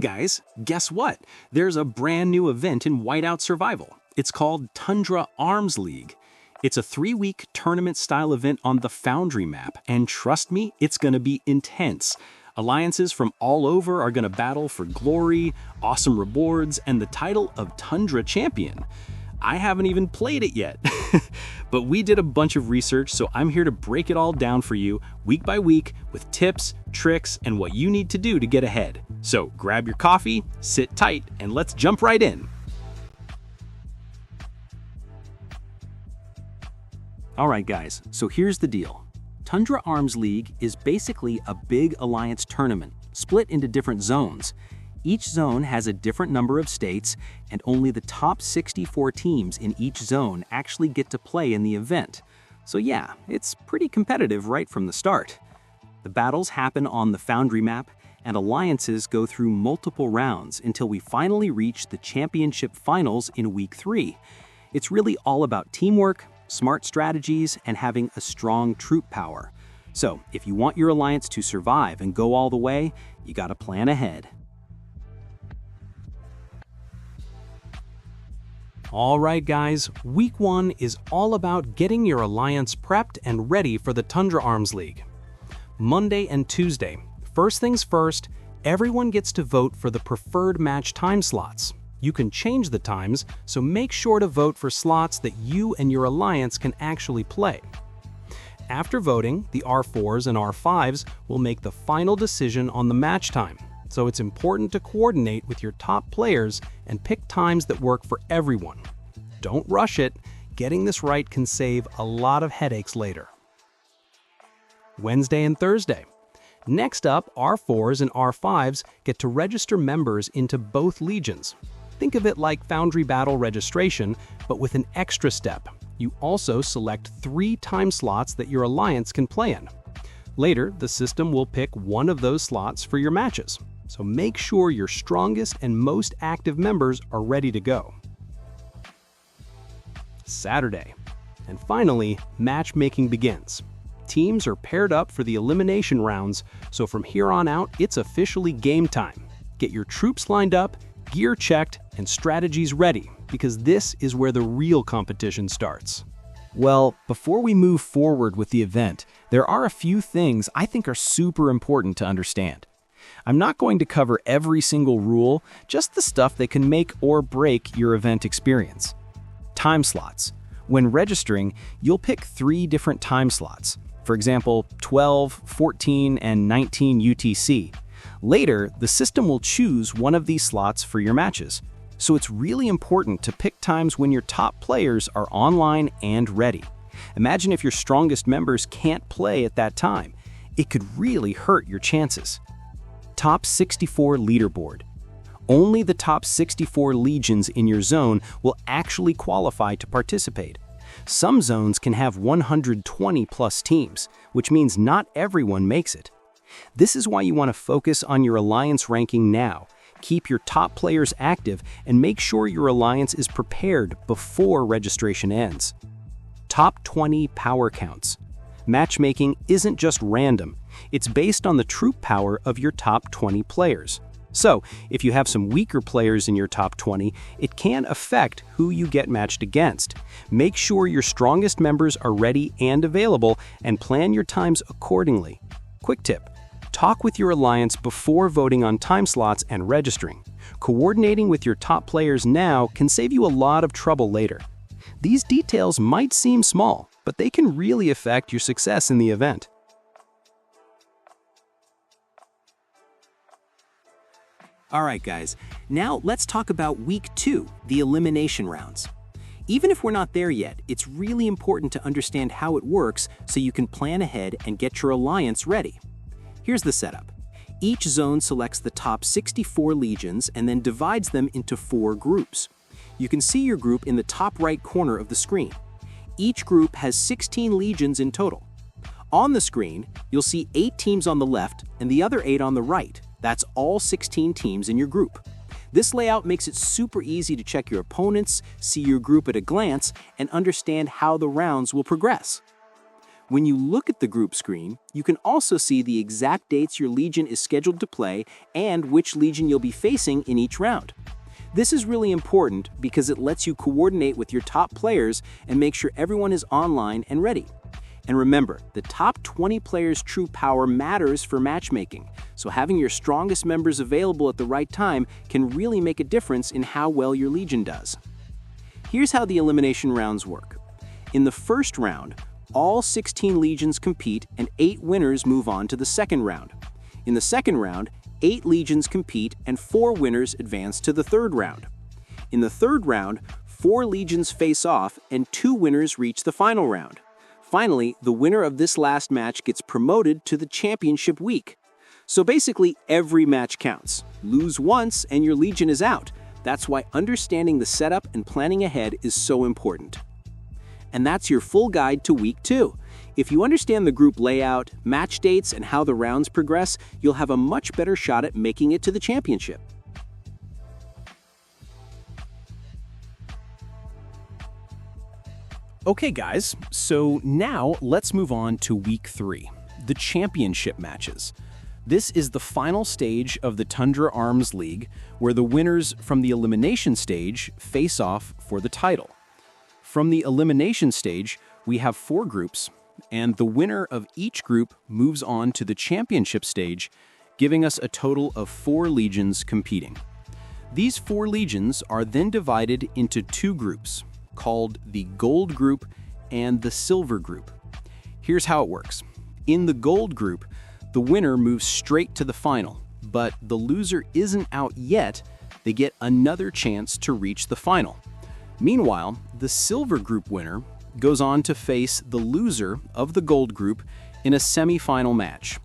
guys, guess what? There's a brand new event in Whiteout Survival. It's called Tundra Arms League. It's a 3-week tournament-style event on the Foundry map, and trust me, it's gonna be intense. Alliances from all over are gonna battle for glory, awesome rewards, and the title of Tundra Champion. I haven't even played it yet, but we did a bunch of research, so I'm here to break it all down for you week by week with tips, tricks, and what you need to do to get ahead. So grab your coffee, sit tight, and let's jump right in. All right, guys, so here's the deal. Tundra Arms League is basically a big alliance tournament split into different zones. Each zone has a different number of states, and only the top 64 teams in each zone actually get to play in the event. So yeah, it's pretty competitive right from the start. The battles happen on the Foundry map, and alliances go through multiple rounds until we finally reach the championship finals in week 3. It's really all about teamwork, smart strategies, and having a strong troop power. So if you want your alliance to survive and go all the way, you gotta plan ahead. All right, guys, week 1 is all about getting your alliance prepped and ready for the Tundra Arms League. Monday and Tuesday, first things first, everyone gets to vote for the preferred match time slots. You can change the times, so make sure to vote for slots that you and your alliance can actually play. After voting, the R4s and R5s will make the final decision on the match time. So it's important to coordinate with your top players and pick times that work for everyone. Don't rush it. Getting this right can save a lot of headaches later. Wednesday and Thursday. Next up, R4s and R5s get to register members into both legions. Think of it like Foundry Battle registration, but with an extra step. You also select 3 time slots that your alliance can play in. Later, the system will pick one of those slots for your matches. So make sure your strongest and most active members are ready to go. Saturday. And finally, matchmaking begins. Teams are paired up for the Elimination Rounds, so from here on out, it's officially game time. Get your troops lined up, gear checked, and strategies ready, because this is where the real competition starts. Well, before we move forward with the event, there are a few things I think are super important to understand. I'm not going to cover every single rule, just the stuff that can make or break your event experience. Time slots. When registering, you'll pick 3 different time slots. For example, 12, 14, and 19 UTC. Later, the system will choose one of these slots for your matches. So it's really important to pick times when your top players are online and ready. Imagine if your strongest members can't play at that time. It could really hurt your chances. Top 64 leaderboard. Only the top 64 legions in your zone will actually qualify to participate. Some zones can have 120 plus teams, which means not everyone makes it. This is why you want to focus on your alliance ranking now. Keep your top players active and make sure your alliance is prepared before registration ends. Top 20 power counts. Matchmaking isn't just random. It's based on the troop power of your top 20 players. So, if you have some weaker players in your top 20, it can affect who you get matched against. Make sure your strongest members are ready and available, and plan your times accordingly. Quick tip: talk with your alliance before voting on time slots and registering. Coordinating with your top players now can save you a lot of trouble later. These details might seem small, but they can really affect your success in the event. All right, guys, now let's talk about week 2, the Elimination Rounds. Even if we're not there yet, it's really important to understand how it works so you can plan ahead and get your alliance ready. Here's the setup. Each zone selects the top 64 legions and then divides them into 4 groups. You can see your group in the top right corner of the screen. Each group has 16 legions in total. On the screen, you'll see 8 teams on the left and the other 8 on the right. That's all 16 teams in your group. This layout makes it super easy to check your opponents, see your group at a glance, and understand how the rounds will progress. When you look at the group screen, you can also see the exact dates your legion is scheduled to play and which legion you'll be facing in each round. This is really important because it lets you coordinate with your top players and make sure everyone is online and ready. And remember, the top 20 players' true power matters for matchmaking, so having your strongest members available at the right time can really make a difference in how well your legion does. Here's how the elimination rounds work. In the first round, all 16 legions compete and 8 winners move on to the second round. In the second round, 8 legions compete and 4 winners advance to the third round. In the third round, 4 legions face off and 2 winners reach the final round. Finally, the winner of this last match gets promoted to the championship week. So basically, every match counts. Lose once and your legion is out. That's why understanding the setup and planning ahead is so important. And that's your full guide to Week 2. If you understand the group layout, match dates, and how the rounds progress, you'll have a much better shot at making it to the championship. Okay guys, so now let's move on to Week 3, the championship matches. This is the final stage of the Tundra Arms League, where the winners from the elimination stage face off for the title. From the elimination stage, we have 4 groups, and the winner of each group moves on to the championship stage, giving us a total of 4 legions competing. These 4 legions are then divided into 2 groups, called the Gold Group and the Silver Group. Here's how it works. In the Gold Group, the winner moves straight to the final, but the loser isn't out yet. They get another chance to reach the final. Meanwhile, the Silver Group winner goes on to face the loser of the Gold Group in a semifinal match.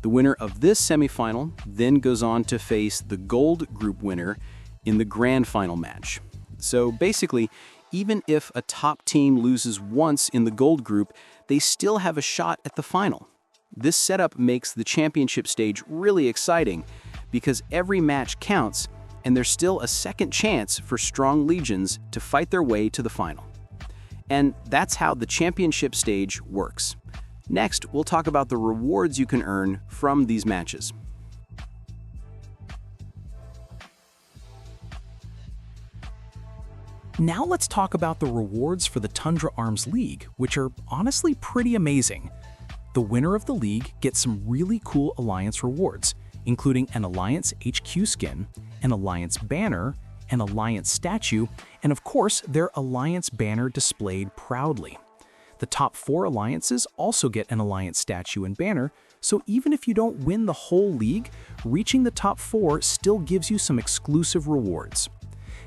The winner of this semifinal then goes on to face the Gold Group winner in the grand final match. So basically, even if a top team loses once in the Gold Group, they still have a shot at the final. This setup makes the championship stage really exciting because every match counts and there's still a second chance for strong legions to fight their way to the final. And that's how the championship stage works. Next, we'll talk about the rewards you can earn from these matches. Now let's talk about the rewards for the Tundra Arms League, which are honestly pretty amazing. The winner of the league gets some really cool Alliance rewards, including an Alliance HQ skin, an Alliance banner, an Alliance statue, and of course, their Alliance banner displayed proudly. The top 4 alliances also get an Alliance statue and banner, so even if you don't win the whole league, reaching the top 4 still gives you some exclusive rewards.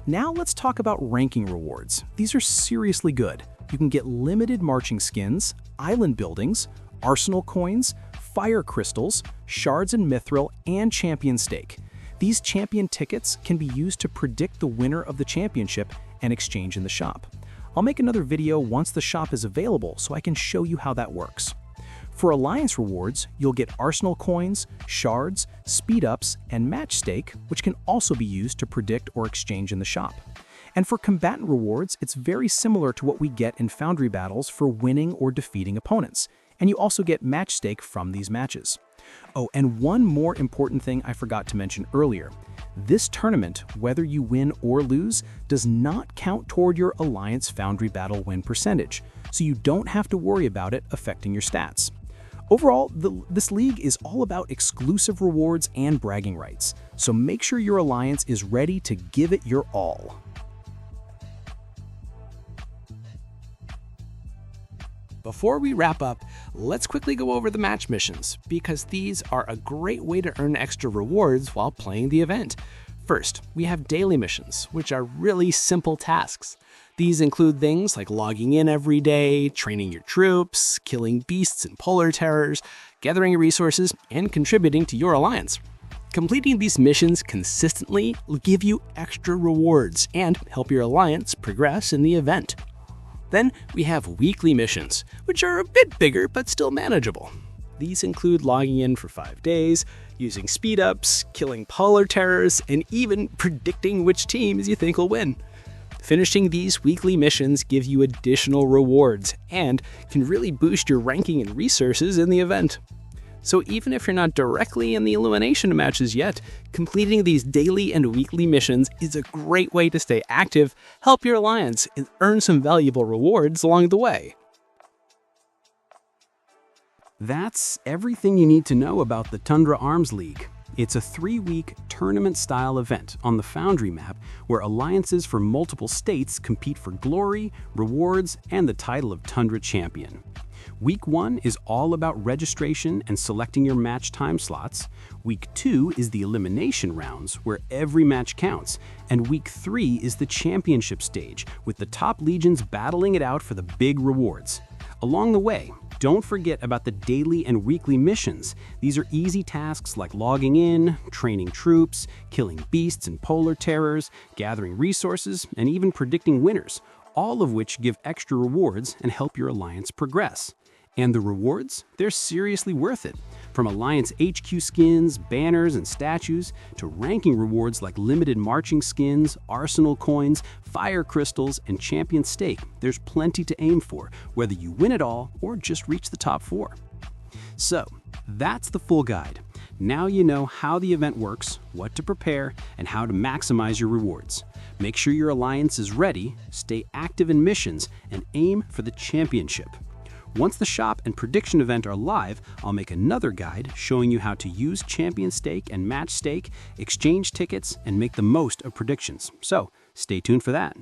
Now let's talk about ranking rewards. These are seriously good. You can get limited marching skins, island buildings, arsenal coins, fire crystals, shards and mithril, and champion stake. These champion tickets can be used to predict the winner of the championship and exchange in the shop. I'll make another video once the shop is available so I can show you how that works. For Alliance rewards, you'll get arsenal coins, shards, speed-ups, and match stake, which can also be used to predict or exchange in the shop. And for combatant rewards, it's very similar to what we get in Foundry battles for winning or defeating opponents, and you also get match stake from these matches. Oh, and one more important thing I forgot to mention earlier. This tournament, whether you win or lose, does not count toward your Alliance Foundry battle win percentage, so you don't have to worry about it affecting your stats. Overall, this league is all about exclusive rewards and bragging rights, so make sure your Alliance is ready to give it your all. Before we wrap up, let's quickly go over the match missions, because these are a great way to earn extra rewards while playing the event. First, we have daily missions, which are really simple tasks. These include things like logging in every day, training your troops, killing beasts and polar terrors, gathering resources, and contributing to your alliance. Completing these missions consistently will give you extra rewards and help your alliance progress in the event. Then we have weekly missions, which are a bit bigger but still manageable. These include logging in for 5 days, using speed-ups, killing polar terrors, and even predicting which teams you think will win. Finishing these weekly missions give you additional rewards and can really boost your ranking and resources in the event. So even if you're not directly in the elimination matches yet, completing these daily and weekly missions is a great way to stay active, help your alliance, and earn some valuable rewards along the way. That's everything you need to know about the Tundra Arms League. It's a 3-week tournament-style event on the Foundry map where alliances from multiple states compete for glory, rewards, and the title of Tundra Champion. Week 1 is all about registration and selecting your match time slots. Week 2 is the Elimination Rounds, where every match counts. And Week 3 is the championship stage, with the top legions battling it out for the big rewards. Along the way, don't forget about the daily and weekly missions. These are easy tasks like logging in, training troops, killing beasts and polar terrors, gathering resources, and even predicting winners, all of which give extra rewards and help your alliance progress. And the rewards? They're seriously worth it. From Alliance HQ skins, banners, and statues, to ranking rewards like limited marching skins, arsenal coins, fire crystals, and champion stake, there's plenty to aim for, whether you win it all or just reach the top 4. So, that's the full guide. Now you know how the event works, what to prepare, and how to maximize your rewards. Make sure your alliance is ready, stay active in missions, and aim for the championship. Once the shop and prediction event are live, I'll make another guide showing you how to use champion stake and match stake, exchange tickets, and make the most of predictions. So, stay tuned for that.